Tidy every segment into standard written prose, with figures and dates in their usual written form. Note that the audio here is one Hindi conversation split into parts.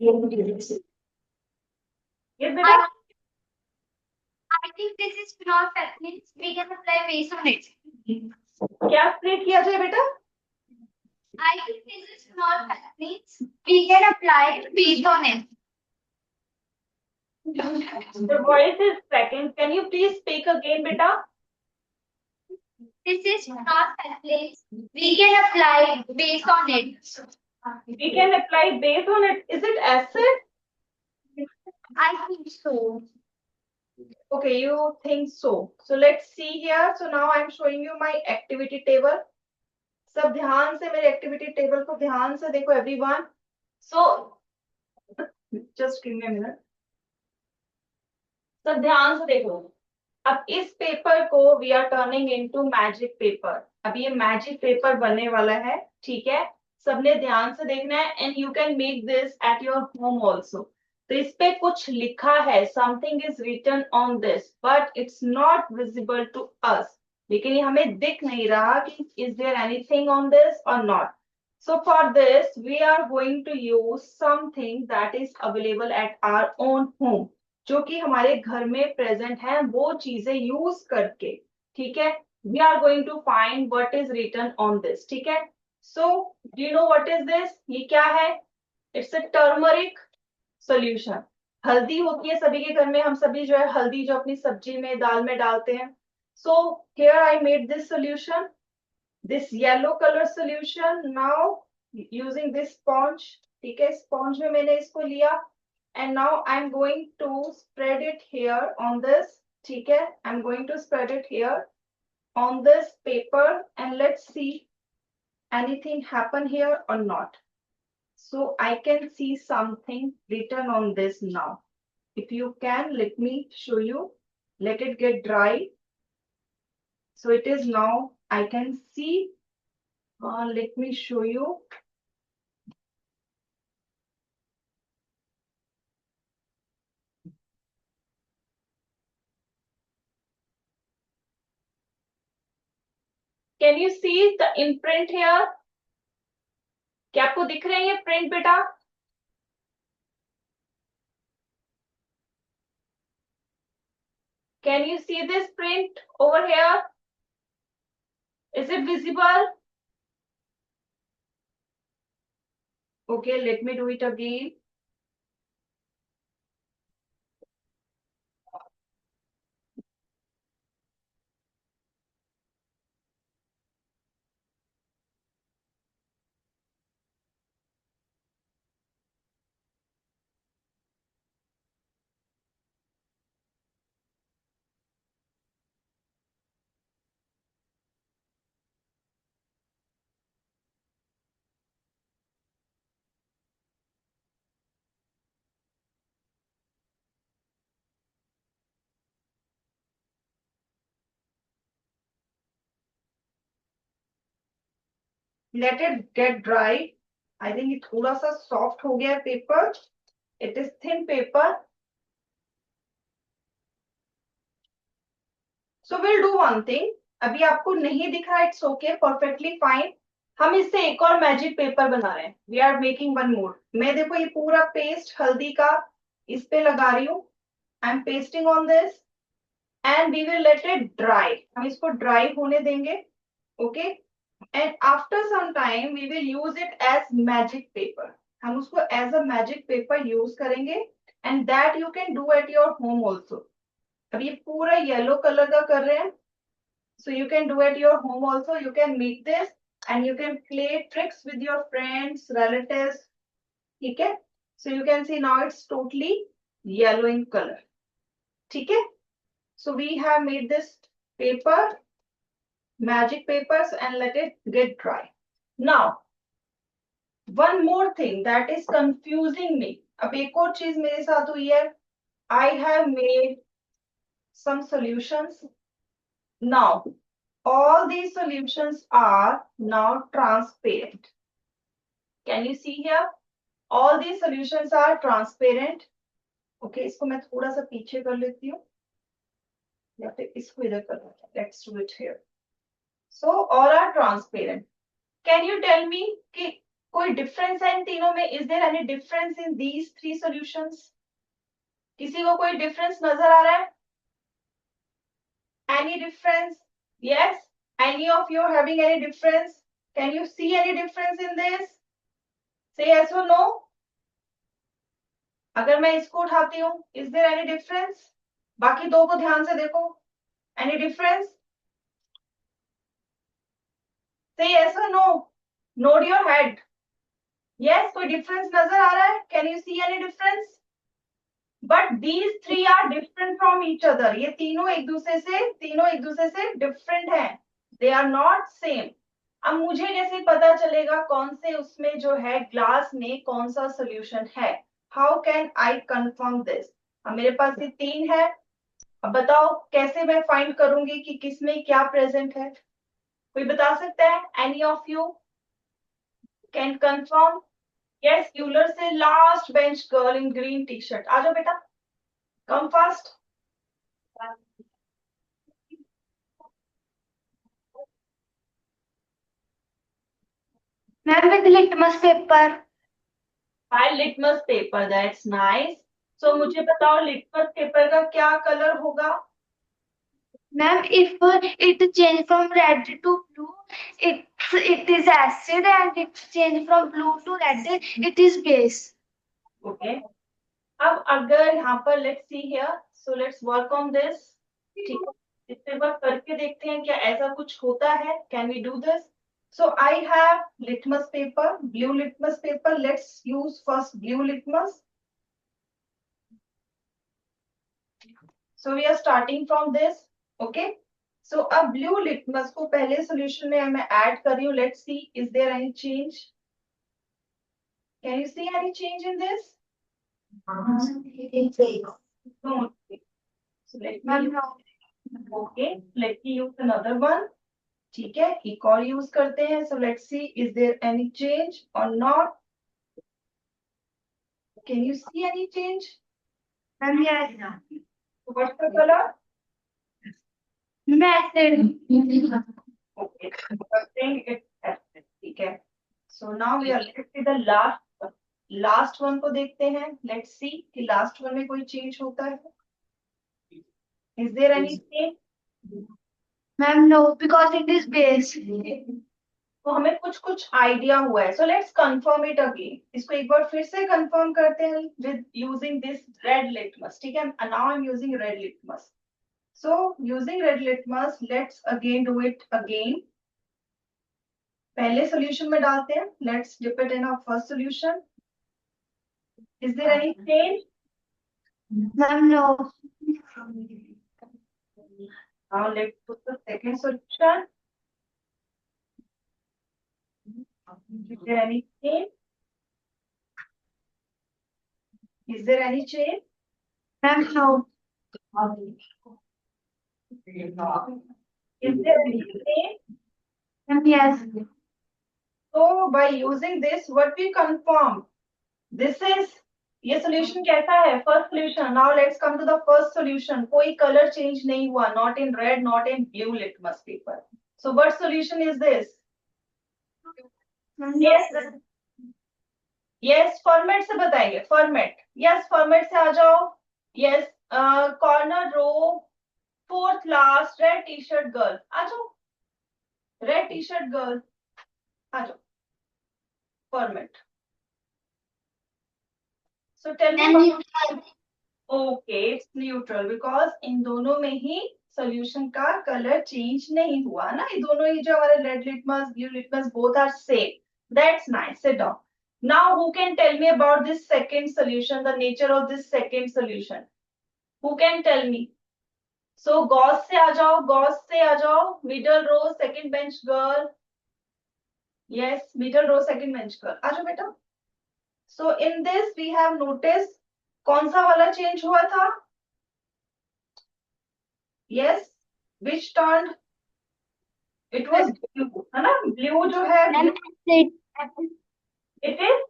Yes, beta. I think this is phenolphthalein. We can apply base on it. क्या स्प्रे किया जाए बेटा? I think this is phenolphthalein. We can apply base on it. The voice is second. Can you please speak again, beta? This is phenolphthalein. We can apply base on it. We can apply base on it. Is it acid? I think so. Okay, you think so. So let's see here. So now I'm showing you my activity table. सब ध्यान से मेरे एक्टिविटी टेबल को ध्यान से देखो everyone. So just give me a minute. सब ध्यान से देखो. अब इस पेपर को we are turning into magic paper. अब ये मैजिक पेपर बनने वाला है. ठीक है, सबने ध्यान से देखना है. And you can make this at your home also. तो इस पे कुछ लिखा है, something is written on this but it's not visible to us. लेकिन ये हमें दिख नहीं रहा कि is there anything on this और not. So for this we are going to use something that is available at our own home. जो कि हमारे घर में प्रेजेंट है वो चीजें यूज करके. ठीक है, we are going to find what is written on this. ठीक है, so do you know what is this? ये क्या है? It's a turmeric solution. हल्दी होती है सभी के घर में. हम सभी जो है हल्दी जो अपनी सब्जी में दाल में डालते हैं. So here I made this solution, this yellow color solution. Now using this sponge. ठीक है, स्पॉन्ज में मैंने इसको लिया. And now I'm going to spread it here on this. ठीक है, I'm going to spread it here on this paper and let's see anything happen here or not. So I can see something written on this now. If you can, let me show you. Let it get dry. So it is now, I can see. Let me show you. Can you see the imprint here? क्या आपको दिख रहे हैं ये प्रिंट बेटा? Can you see this print over here? Is it visible? Okay, let me do it again. Let it get dry. I think it थोड़ा सा soft हो गया paper. It is thin paper. So we'll do one thing. अभी आपको नहीं दिख रहा, it's okay, perfectly fine. हम इससे एक और मैजिक पेपर बना रहे हैं. We are making one more. मैं देखो ये पूरा पेस्ट हल्दी का इस पे लगा रही हूँ. I'm pasting on this and we will let it dry. हम इसको dry होने देंगे. Okay, and after some time we will use it as magic paper. हम उसको as a magic paper use करेंगे and that you can do at your home also. अब ये पूरा येलो कलर का कर रहे हैं. So you can do at your home also. You can make this and you can play tricks with your friends, relatives. ठीक है? So you can see now it's totally yellow in color. ठीक है? So we have made this paper, magic papers, and let it get dry. Now, one more thing that is confusing me. अब एक और चीज मेरे साथ हुई है. I have made some solutions. Now, all these solutions are now transparent. Can you see here? All these solutions are transparent. Okay, इसको मैं थोड़ा सा पीछे कर लेती हूँ या फिर इसको इधर कर लेते हैं. Let's do it here. So all are transparent. Can you tell me कि कोई डिफरेंस है इन तीनों में? Is there any difference in these three solutions? किसी को कोई डिफरेंस नजर आ रहा है? Any difference? Yes? Any of you having any difference? Can you see any difference in this? Say yes or no. अगर मैं इसको उठाती हूँ, is there any difference? बाकी दो को ध्यान से देखो. Any difference? Say yes or no. Nod your head. Yes, कोई difference नजर आ रहा है? Can you see any difference? But these three are different from each other. ये तीनों एक दूसरे से different हैं. They are not same. अब मुझे कैसे पता चलेगा कौन से उसमें जो है ग्लास में कौन सा सोल्यूशन है? How can I confirm this? अब मेरे पास ये तीन है. अब बताओ कैसे मैं फाइंड करूंगी कि किसमें क्या प्रेजेंट है? कोई बता सकता है? Any of you can confirm? Yes, Euler से last bench girl in green T shirt. आ जाओ बेटा, come fast. Ma'am with litmus paper. By litmus paper, that's nice. So मुझे बताओ लिटमस पेपर का क्या कलर होगा? Ma'am, if it change from red to blue, it is acid, and it change from blue to red, it is base. Okay. अब अगर यहाँ पर let's see here, so let's work on this. ठीक है, इस पे वर्क करके देखते हैं क्या ऐसा कुछ होता है. Can we do this? So I have litmus paper, blue litmus paper. Let's use first blue litmus. So we are starting from this. Okay. So अब ब्लू लिटमस को पहले सॉल्यूशन में मैं ऐड कर रही हूँ. Let's see is there any change. Can you see any change in this? No. So let me okay, let me use another one. ठीक है, एक और यूज करते हैं. So let's see, is there any change or not? Can you see any change? Ma'am, yes. So what's the color? Acid. Okay, I think it's acid. ठीक है. So now we are left with the last one को देखते हैं. Let's see कि last one में कोई change होता है. Is there any change? Ma'am, no, because it is base. तो हमें कुछ कुछ आइडिया हुआ है. So let's confirm it again. इसको एक बार फिर से कंफर्म करते हैं with using this red litmus. ठीक है, now I am using red litmus. So using red litmus, let's again do it again. पहले सॉल्यूशन में डालते हैं. Let's dip it in our first solution. Is there any change? Ma'am, no. Now let's put the second solution. Is there any change? Is there any change? Ma'am, no. Is there any change? Ma'am, yes. So by using this, what we confirm? This is, ये solution कैसा है? First solution. Now let's come to the first solution. कोई color change नहीं हुआ. Not in red, not in blue litmus paper. So what solution is this? Yes. Yes, format से बताइए. Format. Yes, format से आ जाओ. Yes, corner row, fourth last, red t-shirt girl. आ जाओ. Red t-shirt girl. आ जाओ. Format. So tell me. Okay, it's neutral because इन दोनों में ही solution का color change नहीं हुआ ना. ये दोनों ही जो हमारे red litmus, blue litmus, both are same. That's nice. Sit down. Now, who can tell me about this second solution? The nature of this second solution. Who can tell me? So Gauss से आ जाओ. Gauss से आ जाओ. Middle row, second bench girl. Yes, middle row, second bench girl. आ जाओ बेटा. So in this we have noticed कौन सा वाला change हुआ था? Yes, which turned? It was blue, है ना? Blue जो है, Acid. it is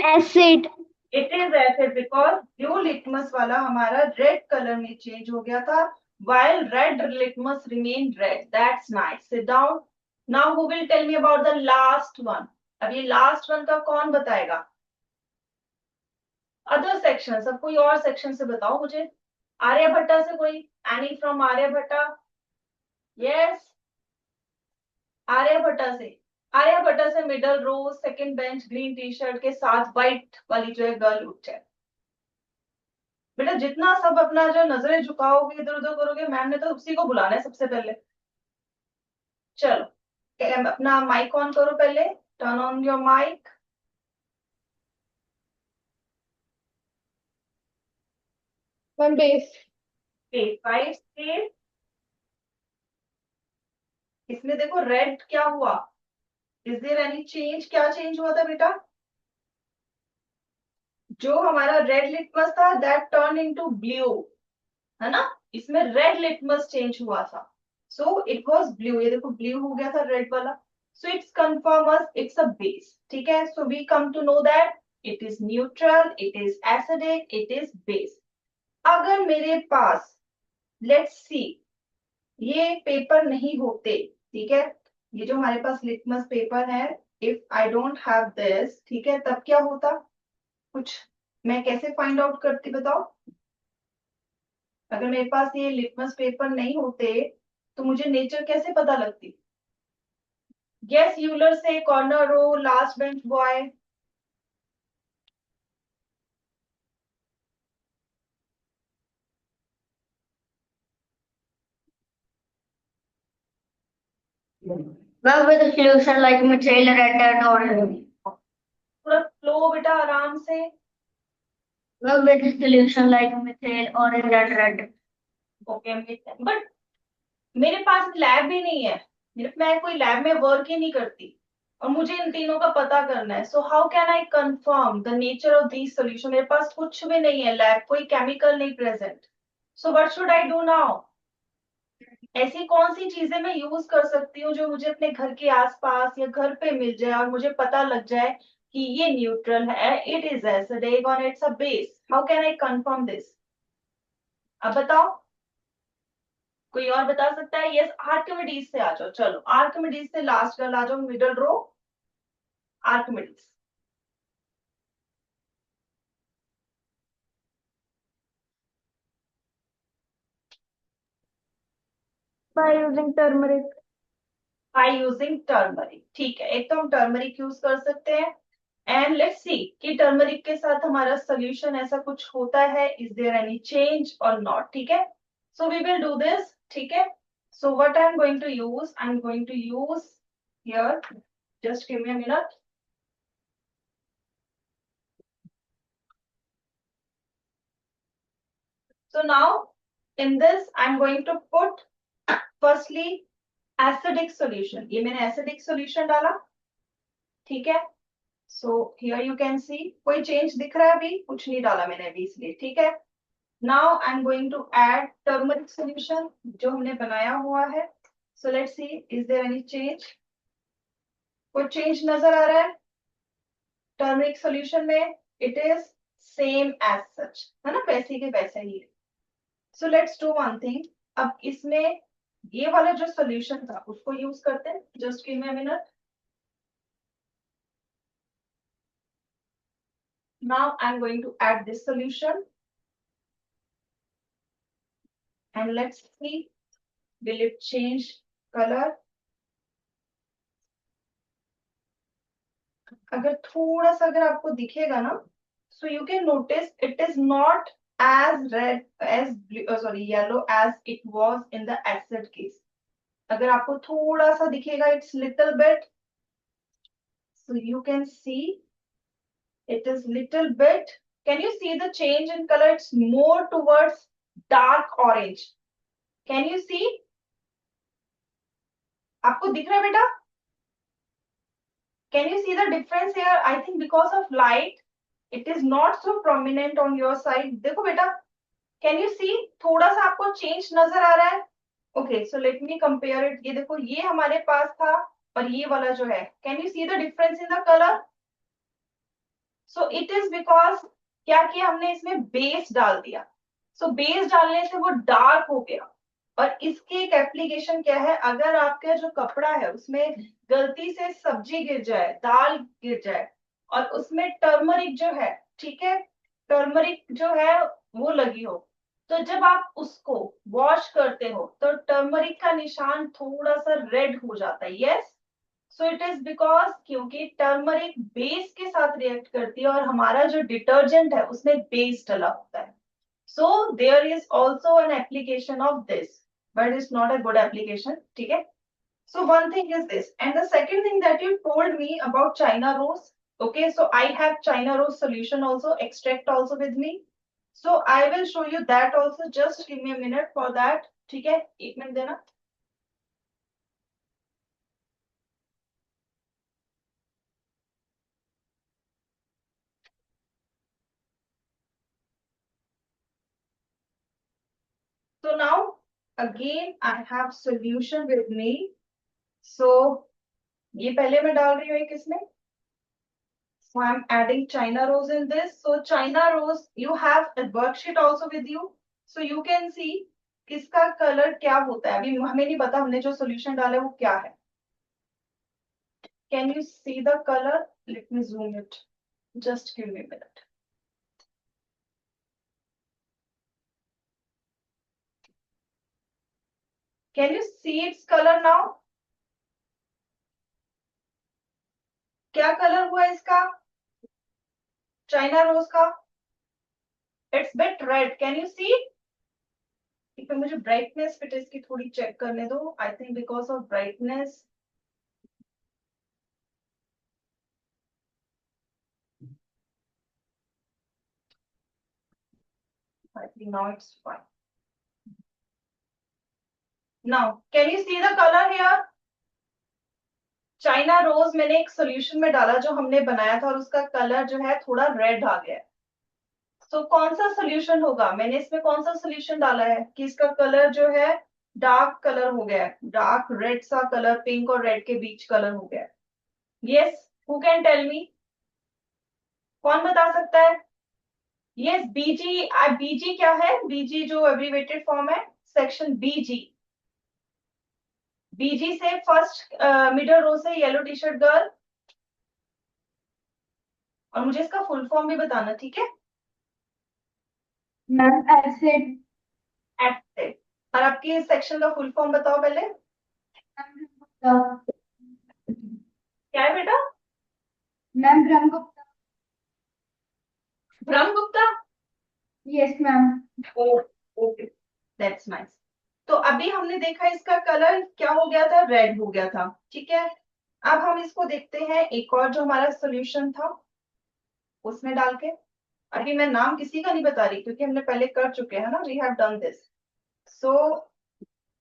Acid. acid because blue litmus वाला हमारा red color में change हो गया था, while red litmus remained red. That's nice. Sit down. Now who will tell me about the last one? अब ये लास्ट वन का कौन बताएगा? अदर सेक्शन, सब कोई और सेक्शन से बताओ मुझे। आर्यभट्टा से कोई? Any from Aryabhatta? Yes, Aryabhatta से। आर्यभट्टा से middle row second bench green T shirt के साथ व्हाइट वाली जो है गर्ल उठ जाए। बेटा जितना सब अपना जो नजरें झुकाओगे इधर उधर करोगे, मैम ने तो उसी को बुलाना है सबसे पहले। चलो अपना माइक ऑन करो पहले, turn on your mike. Ma'am base. Five scale. इसमें देखो रेड क्या हुआ, इज देयर एनी चेंज? क्या चेंज हुआ था बेटा? जो हमारा रेड लिटमस था दैट टर्न इनटू ब्लू, है ना? इसमें रेड लिटमस चेंज हुआ था, सो इट वाज ब्लू। ये देखो ब्लू हो गया था रेड वाला, so it's confirm us it's a base. ठीक है, so we come to know that it is neutral, it is acidic, it is base. अगर मेरे पास, लेट्स सी, ये पेपर नहीं होते, ठीक है, ये जो हमारे पास लिटमस पेपर है, if I don't have this, ठीक है, तब क्या होता? कुछ मैं कैसे फाइंड आउट करती बताओ? अगर मेरे पास ये लिटमस पेपर नहीं होते तो मुझे नेचर कैसे पता लगती? गेस यूलर से, corner row, last bench boy. Well, with a solution like methyl red and orange. पूरा फ्लो बेटा आराम से। Well, with a solution like methyl orange and red. Okay, but मेरे पास लैब भी नहीं है, मैं कोई लैब में वर्क ही नहीं करती, और मुझे इन तीनों का पता करना है। So how can I confirm the nature of these solution? मेरे पास कुछ भी नहीं है, लैब कोई केमिकल नहीं present. So what should I do now? ऐसी कौन सी चीजें मैं यूज कर सकती हूँ जो मुझे अपने घर के आसपास या घर पे मिल जाए और मुझे पता लग जाए कि ये न्यूट्रल है, इट इज एसिडिक और it's a base? How can I confirm this? अब बताओ, कोई और बता सकता है? यस, आर्किमिडीज से आ जाओ। चलो आर्किमिडीज से लास्ट गर्ल आ जाओ, middle row, Archimedes. By using turmeric. By using turmeric, ठीक है, एक तो हम टर्मरिक यूज कर सकते हैं। एंड लेट्स सी कि टर्मरिक के साथ हमारा सोल्यूशन ऐसा कुछ होता है, इज देयर एनी चेंज और नॉट? ठीक है, so we will do this. ठीक है, so what I am going to use, I am going to use here, just give me a minute. So now in this I'm going to put firstly acidic solution। ये मैंने acidic solution डाला, ठीक है। So here you can see कोई change दिख रहा है? अभी कुछ नहीं डाला मैंने अभी इसलिए, ठीक है। Now I'm going to add turmeric solution जो हमने बनाया हुआ है। So let's see is there any change? कोई change नजर आ रहा है turmeric solution में? It is same as such, है ना, वैसे के वैसा ही है। So let's do one thing, अब इसमें ये वाला जो सॉल्यूशन था उसको यूज करते हैं। Just give me a minute. Now I am going to add this solution and let's see will it change colour. अगर थोड़ा सा अगर आपको दिखेगा ना, so you can notice it is not as red as sorry yellow as it was in the acid case। अगर आपको थोड़ा सा दिखेगा, it's little bit, so you can see it is little bit, can you see the change in color? It's more towards dark orange, can you see? आपको दिख रहा है बेटा? Can you see the difference here? I think because of light it is not so prominent on your side। देखो बेटा, can you see थोड़ा सा आपको change नजर आ रहा है? Okay, so let me compare it। ये देखो, ये हमारे पास था और ये वाला जो है, can you see the difference in the color? So it is because क्या किया हमने, इसमें बेस डाल दिया। सो बेस डालने से वो डार्क हो गया, और इसकी एक एप्लीकेशन क्या है, अगर आपका जो कपड़ा है उसमें गलती से सब्जी गिर जाए, दाल गिर जाए, और उसमें टर्मरिक जो है, ठीक है, टर्मरिक जो है वो लगी हो, तो जब आप उसको वॉश करते हो तो टर्मरिक का निशान थोड़ा सा रेड हो जाता है। Yes, so it is because क्योंकि टर्मरिक बेस के साथ रिएक्ट करती है और हमारा जो डिटर्जेंट है उसमें बेस डला होता है। So there is also an application of this, but it's not a good application. ठीक है? So one thing is this, and the second thing that you told me about China rose. Okay, so I have China rose solution also, extract also with me. So I will show you that also. Just give me a minute for that. ठीक है? एक मिनट देना. So now again I have solution with me. So ये पहले मैं डाल रही हूँ एक इसमें. So I'm adding China rose in this. So China rose, you have a worksheet also with you. So you can see किसका कलर क्या होता है. अभी हमें नहीं पता हमने जो solution डाला है वो क्या है. Can you see the color? Let me zoom it. Just give me a minute. Can you see its color now? क्या कलर हुआ इसका? China rose का? It's bit red. Can you see? ठीक है, मुझे brightness फिर इसकी थोड़ी चेक करने दो. I think because of brightness. I think now it's fine. Now, can you see the color here? China rose मैंने एक सोल्यूशन में डाला जो हमने बनाया था और उसका कलर जो है थोड़ा रेड आ गया है. तो कौन सा सोल्यूशन होगा? मैंने इसमें कौन सा सोल्यूशन डाला है कि इसका कलर जो है डार्क कलर हो गया है, डार्क रेड सा कलर, पिंक और रेड के बीच कलर हो गया है. Yes, who can tell me? कौन बता सकता है? यस, बीजी. बीजी क्या है? बीजी जो एब्रीवेटेड फॉर्म है, सेक्शन बीजी. बीजी से फर्स्ट मिडल रो से येलो टी शर्ट गर्ल. और मुझे इसका फुल फॉर्म भी बताना, ठीक है? Ma'am acid. एक्टिव. और आपकी सेक्शन का फुल फॉर्म बताओ पहले. क्या है बेटा? Ma'am Brahmagupta. Brahmagupta. Yes ma'am. Okay, that's nice. तो अभी हमने देखा इसका कलर क्या हो गया था, रेड हो गया था. ठीक है, अब हम इसको देखते हैं एक और जो हमारा सोल्यूशन था उसमें डाल के. अभी मैं नाम किसी का नहीं बता रही क्योंकि हमने पहले कर चुके हैं ना, we have done this. So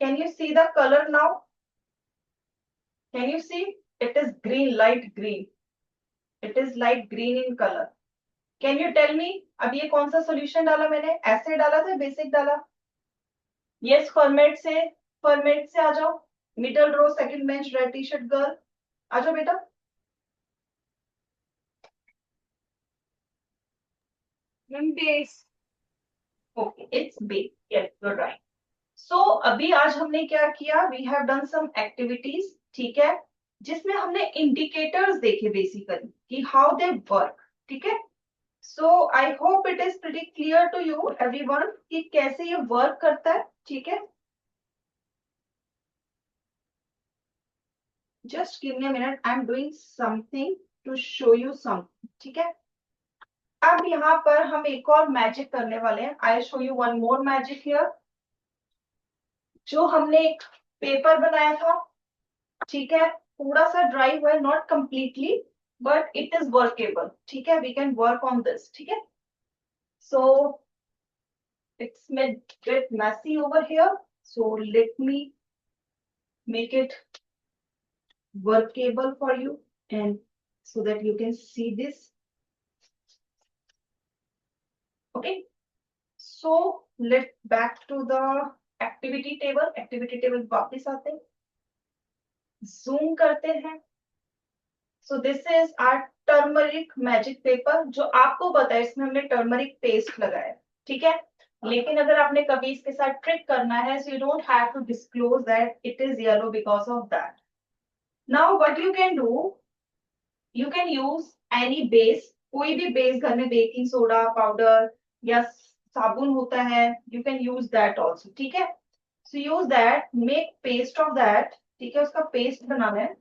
can you see the colour now? Can you see? It is green, light green. It is light green in colour. Can you tell me अब ये कौन सा सोल्यूशन डाला मैंने? एसिड डाला था, बेसिक डाला? यस, फॉर्मेट से. फॉर्मेट से आ जाओ. Middle row second bench red T shirt girl. आ जाओ बेटा. Base. Okay, it's base. Yes, you are right. So अभी आज हमने क्या किया? We have done some activities, ठीक है, जिसमें हमने इंडिकेटर्स देखे बेसिकली कि हाउ दे वर्क. ठीक है, so I hope it is pretty clear to you everyone कि कैसे ये वर्क करता है. ठीक है, just give me a minute, I am doing something to show you something. ठीक है, अब यहाँ पर हम एक और मैजिक करने वाले हैं. I show you one more magic here. जो हमने एक पेपर बनाया था, ठीक है, थोड़ा सा ड्राई हुआ है, not completely, but it is workable. ठीक है, we can work on this. ठीक है, so it's bit messy over here, so let me make it workable for you and so that you can see this. Okay, so let's back to the activity table. Activity table वापस आते हैं, zoom करते हैं. So this is our turmeric magic paper. जो आपको पता है इसमें हमने turmeric paste लगाया है. ठीक है, लेकिन अगर आपने कभी इसके साथ ट्रिक करना है, so you don't have to disclose that it is yellow because of that. Now what you can do, you can use any base, कोई भी बेस घर में, बेकिंग सोडा पाउडर या साबुन होता है, you can use that also. ठीक है, so use that, make paste of that. ठीक है, उसका पेस्ट बनाना है.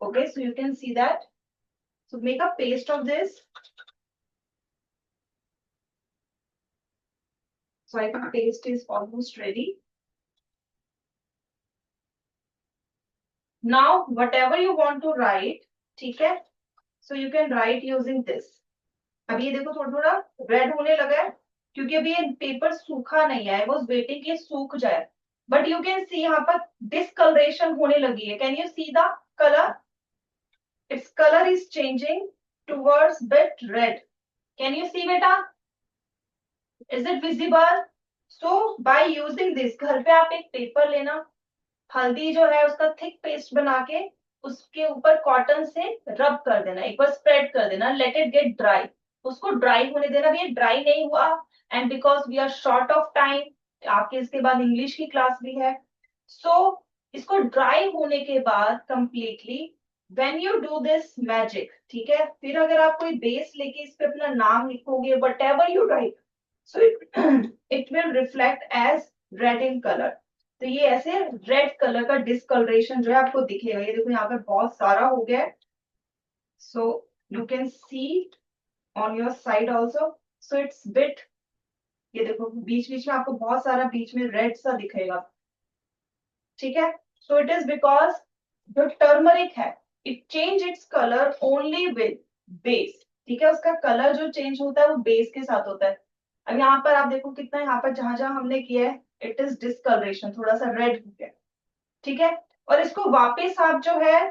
Okay, so you can see that. So make a paste of this. So I think paste is almost ready. Now, whatever you want to write, ठीक है? So you can write using this. अब ये देखो थोड़ा थोड़ा रेड होने लगा है, क्योंकि अभी ये पेपर सूखा नहीं है. आई वॉज वेटिंग कि सूख जाए, बट यू कैन सी यहाँ पर डिसकलरेशन होने लगी है. Can you see the colour? Its colour is changing towards bit red. Can you see बेटा? Is it visible? So by using this, घर पे आप एक पेपर लेना, हल्दी जो है उसका थिक पेस्ट बना के उसके ऊपर कॉटन से रब कर देना, एक बार स्प्रेड कर देना, लेट इट गेट ड्राई. उसको ड्राई होने देना. अभी ये ड्राई नहीं हुआ, and because we are short of time, आपके इसके बाद इंग्लिश की क्लास भी है, सो इसको ड्राई होने के बाद completely when you do this magic, ठीक है, फिर अगर आप कोई बेस लेके इस पे अपना नाम लिखोगे, whatever you write, so it will reflect as red in colour. तो ये ऐसे रेड कलर का डिस्कलरेशन जो है आपको दिखेगा. ये देखो यहाँ पे बहुत सारा हो गया है. So you can C on your side also. So it's bit, ये देखो बीच बीच में आपको बहुत सारा बीच में रेड सा दिखेगा. ठीक है, सो इट इज बिकॉज जो टर्मरिक है, it change its colour only with base. ठीक है, उसका कलर जो चेंज होता है वो बेस के साथ होता है. अब यहाँ पर आप देखो कितना, यहाँ पर जहां जहां हमने किया है इट इज डिस्कलरेशन, थोड़ा सा रेड हो गया. ठीक है, और इसको वापस आप जो है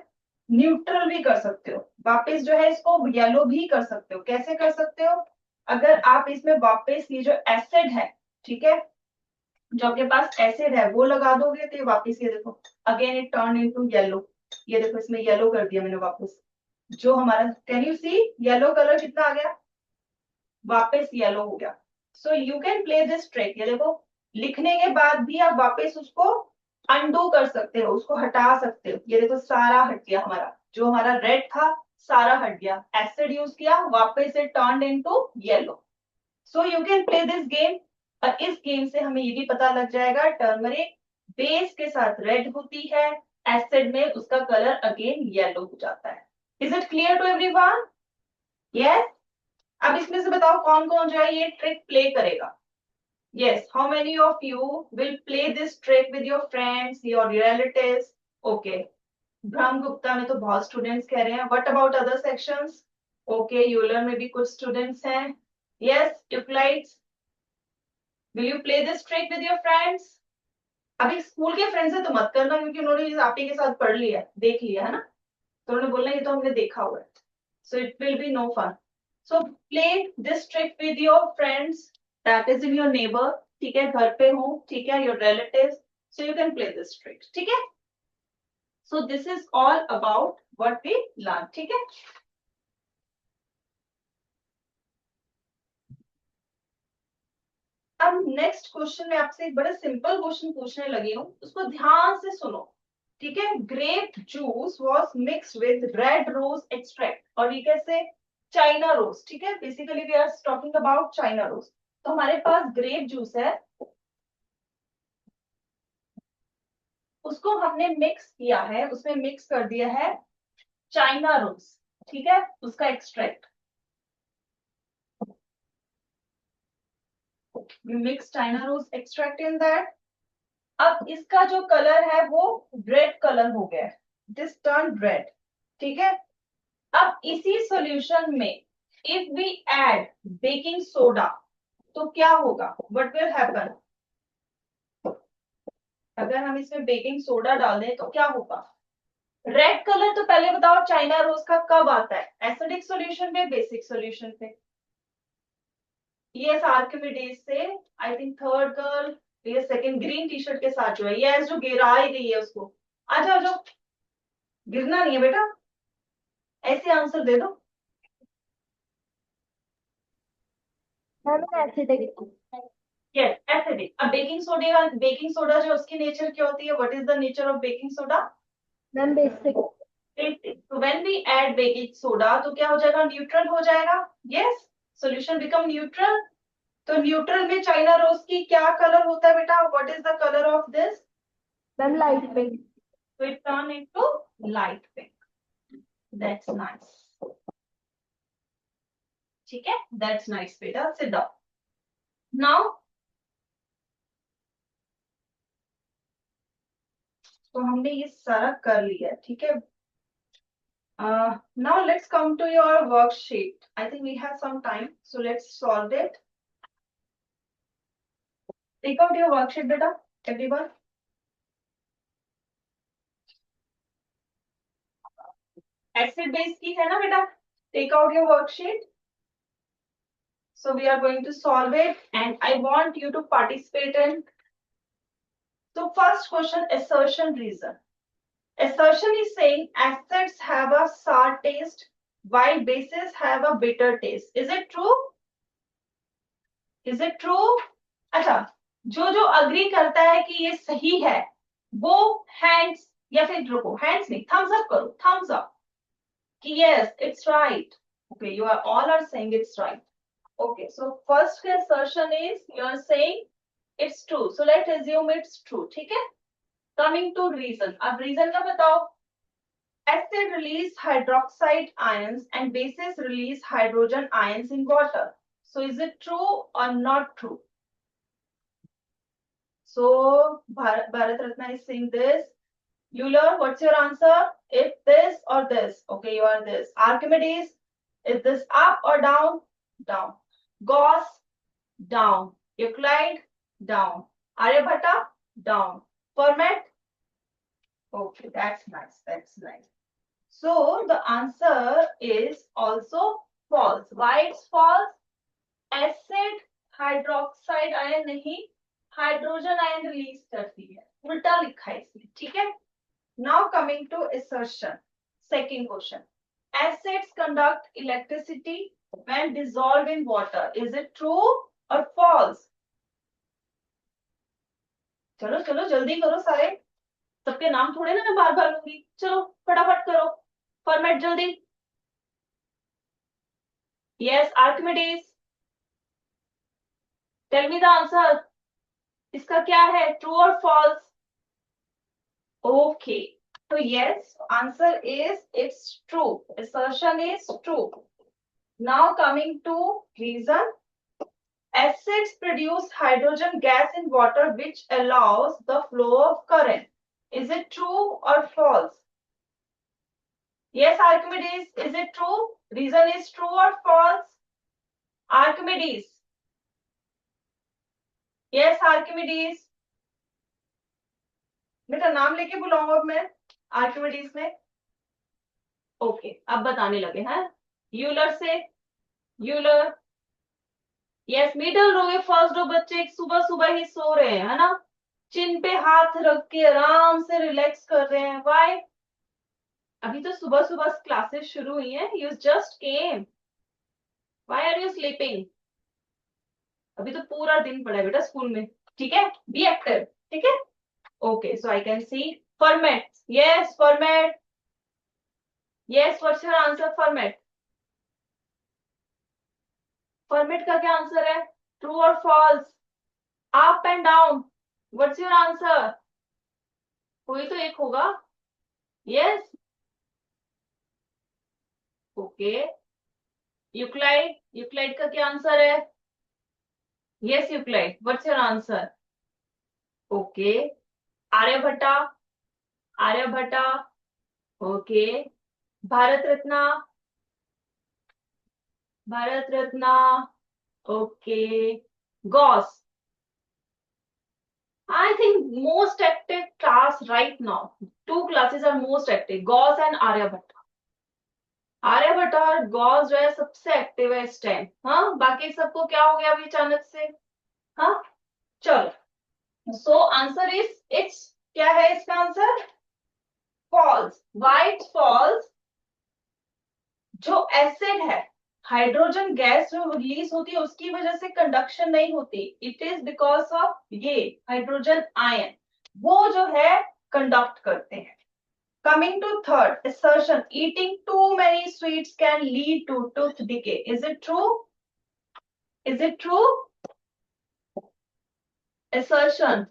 न्यूट्रल भी कर सकते हो, वापस जो है इसको येलो भी कर सकते हो. कैसे कर सकते हो? अगर आप इसमें वापस ये जो एसिड है, ठीक है, जो आपके पास एसिड है वो लगा दोगे तो ये वापस, ये देखो again it turn into yellow. ये देखो इसमें येलो कर दिया मैंने वापस, जो हमारा, can you see yellow colour कितना आ गया, वापस येलो हो गया. So you can play this trick. ये देखो लिखने के बाद भी आप वापस उसको अनडू कर सकते हो, उसको हटा सकते हो. ये देखो सारा हट गया हमारा, जो हमारा रेड था सारा हट गया. एसिड यूज किया, वापस से turn into yellow. So you can play this game. और इस गेम से हमें ये भी पता लग जाएगा, टर्मरिक बेस के साथ रेड होती है, एसिड में उसका कलर अगेन येलो हो जाता है. Is it clear to everyone? Yes. अब इसमें से बताओ कौन कौन जो है ये ट्रिक प्ले करेगा. Yes, how many of you will play this trick with your friends, your relatives? Okay, Brahmagupta में तो बहुत स्टूडेंट्स कह रहे हैं. What about other sections? Okay, Euler में भी कुछ स्टूडेंट्स हैं. Yes, Euclids, will you play this trick with your friends? अभी स्कूल के फ्रेंड्स है तो मत करना, क्योंकि उन्होंने इस आप ही के साथ पढ़ लिया, देख लिया है ना, तो उन्होंने बोलना ये तो हमने देखा हुआ है. So it will be no fun. So play this trick with your friends that is in your neighbour. ठीक है, घर पे हो, ठीक है, your relatives, so you can play this trick. ठीक है, so this is all about what we learn. ठीक है, अब नेक्स्ट क्वेश्चन में आपसे एक बड़ा सिंपल क्वेश्चन पूछने लगी हूँ, उसको ध्यान से सुनो. ठीक है, grape juice was mix with red rose extract, और ये कैसे? China rose. ठीक है, basically we are talking about China rose. तो हमारे पास ग्रेप जूस है, उसको हमने मिक्स किया है, उसमें मिक्स कर दिया है चाइना रोज. ठीक है, उसका extract, mix China rose extract in that. अब इसका जो कलर है वो रेड कलर हो गया, दिस टर्न रेड. ठीक है, अब इसी सॉल्यूशन में if we add baking soda तो क्या होगा, व्हाट विल हैपन? अगर हम इसमें बेकिंग सोडा डाल दें तो क्या होगा? रेड कलर तो पहले बताओ चाइना रोज का कब आता है, एसिडिक सॉल्यूशन पे, बेसिक सॉल्यूशन पे? ये आर्किमिडीज से, आई थिंक थर्ड गर्ल, ये सेकंड ग्रीन टी शर्ट के साथ जो है, ये जो गिरा ही रही है उसको, आ जाओ जाओ, गिरना नहीं है बेटा, ऐसे आंसर दे दो. मैम ऐसे देखो. Yes acidic. अब बेकिंग सोडा जो उसकी नेचर क्या होती है, what is the nature of baking soda? Ma'am basic. तो when we add baking soda तो क्या हो जाएगा, न्यूट्रल हो जाएगा। Yes, solution become neutral. तो न्यूट्रल में चाइना रोज की क्या कलर होता है बेटा, what is the colour of this? Ma'am light pink. So it turn into light pink. That's nice. ठीक है, that's nice बेटा, sit down. Now, तो हमने ये सारा कर लिया, ठीक है. Now let's come to your worksheet. I think we have some time, so let's solve it. Take out your worksheet बेटा, everyone. Acid base की है ना बेटा? Take out your worksheet. So we are going to solve it, and I want you to participate in. So first question, assertion reason. Assertion is saying acids have a sour taste while bases have a bitter taste. Is it true? Is it true? अच्छा, जो जो अग्री करता है कि ये सही है वो हैंड्स, या फिर रुको, हैंड्स नहीं, थम्स अप करो, थम्स अप कि yes it's right. Okay, you are all are saying it's right. Okay, so first assertion is you are saying it's true, so let's assume it's true. ठीक है, coming to reason. अब reason का बताओ. Acid release hydroxide ions and bases release hydrogen ions in water. So is it true or not true? So Bharat Ratna is saying this. Euler, what's your answer? If this or this? Okay, you are this. Archimedes, is this up or down? Down. Gauss, down. Euclid, down. Aryabhatta, down. Fermat, okay, that's nice. That's nice. So the answer is also false. Why it's false? Acid hydroxide ion नहीं, हाइड्रोजन आयन रिलीज करती है, उल्टा लिखा है इसमें, ठीक है. Now coming to assertion. Second question. Acids conduct electricity when dissolved in water. Is it true or false? चलो चलो जल्दी करो सारे, सबके नाम थोड़े ना मैं बार बार लूंगी, चलो फटाफट करो, फॉर्मेट जल्दी. Yes, Archimedes. Tell me the answer. इसका क्या है, true or false? Okay. So yes, answer is it's true. Assertion is true. Now coming to reason. Acids produce hydrogen gas in water which allows the flow of current. Is it true or false? Yes, Archimedes, is it true? Reason is true or false? Archimedes. Yes, Archimedes. बेटा नाम लेके बुलाऊंगा अब मैं आर्किमिडीज में. ओके, अब बताने लगे हैं. यूलर से, यूलर. यस, मिडल रो के फर्स्ट दो बच्चे सुबह सुबह ही सो रहे हैं, है ना, चिन पे हाथ रख के आराम से रिलैक्स कर रहे हैं. व्हाई? अभी तो सुबह सुबह क्लासेस शुरू हुई हैं. You just came. Why are you sleeping? अभी तो पूरा दिन पड़ा है बेटा स्कूल में, ठीक है. बी एक्टिव, ठीक है. Okay, so I can see format. Yes, format. Yes, what's your answer? Format. Format का क्या आंसर है, ट्रू और false? Up and down, what's your answer? कोई तो एक होगा. Yes, okay. यूक्लाइड, यूक्लाइड का क्या आंसर है? Yes Euclid, what's your answer? Okay. Aryabhatta, Aryabhatta. Okay. Bharat Ratna, Bharat Ratna. Okay. Gauss. I think most active class right now. Two classes are most active, Gauss and Aryabhatta. Aryabhatta और गॉस जो है सबसे एक्टिव है इस टाइम. हाँ, बाकी सबको क्या हो गया अभी अचानक से. हाँ, चलो. सो आंसर इज इट्स, क्या है इसका answer? False. Why it's false? जो एसिड है, हाइड्रोजन गैस जो रिलीज होती है उसकी वजह से कंडक्शन नहीं होती, इट इज बिकॉज ऑफ ये हाइड्रोजन आयन, वो जो है कंडक्ट करते हैं. Coming to third assertion, eating too many sweets can lead to tooth decay. Is it true? Is it true? Assertion.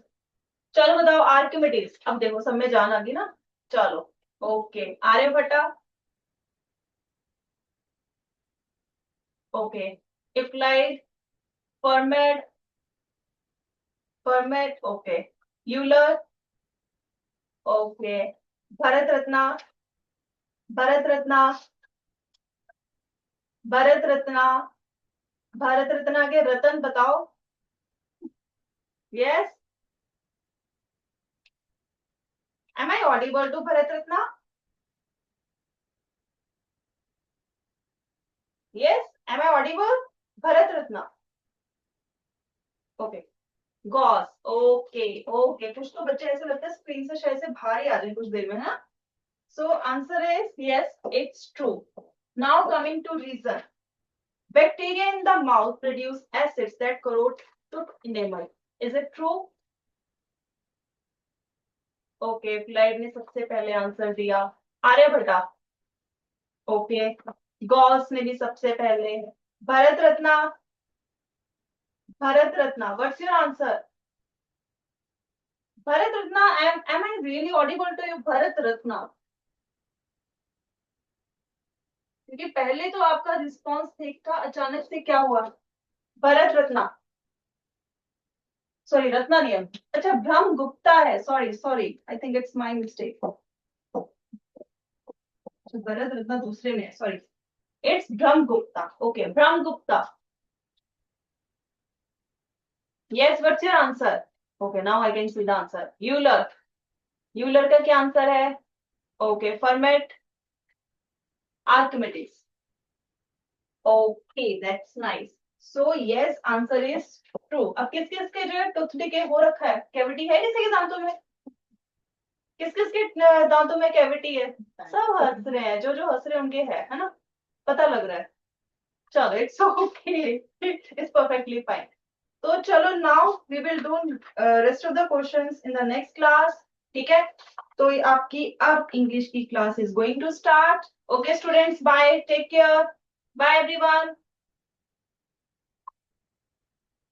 चलो बताओ आर्किमिडीज. अब देखो सब में जान आ गई ना. चलो ओके. आर्यभट्टा. ओके. इप्लाइड. Fermat. Fermat. Okay. Euler. Okay. Bharat Ratna. Bharat Ratna. Bharat Ratna. Bharat Ratna के रतन बताओ. Yes. Am I audible to Bharat Ratna? Yes. Am I audible? Bharat Ratna. Okay. Gauss. Okay okay. कुछ तो बच्चे ऐसे लगता है स्क्रीन से शायद से बाहर ही आ जाए कुछ देर में ना. So answer is yes, it's true. Now coming to reason. Bacteria in the mouth produce acids that corrode tooth enamel. Is it true? Okay. Flied ने सबसे पहले आंसर दिया. आर्यभट्टा. ओके. गॉस ने भी सबसे पहले. Bharat Ratna. Bharat Ratna, what's your answer? Bharat Ratna. Am I really audible to you Bharat Ratna? क्योंकि पहले तो आपका रिस्पॉन्स ठीक था, अचानक से क्या हुआ? भरत रत्ना. सॉरी रत्ना नियम. अच्छा ब्रह्म गुप्ता है. Sorry sorry, I think it's my mistake. Bharat Ratna दूसरे में है. Sorry. It's Brahma Gupta. Okay. Brahma Gupta. Yes. What's your answer? Okay. Now I can see the answer. Euler. Euler का क्या आंसर है? Okay. Format. Archimedes. Okay that's nice. So yes answer is true. अब किस किस के जो है टूथ डिके हो रखा है, कैविटी है किसी के दांतों में? किस किस के दांतों में कैविटी है? सब हंस रहे हैं, जो जो हंस रहे हैं उनके है ना. पता लग रहा है. चलो it's okay. It's perfectly fine. तो चलो now we will do rest of the questions in the next class. ठीक है. तो ये आपकी अब इंग्लिश की class is going to start. Okay students, bye. Take care. Bye everyone.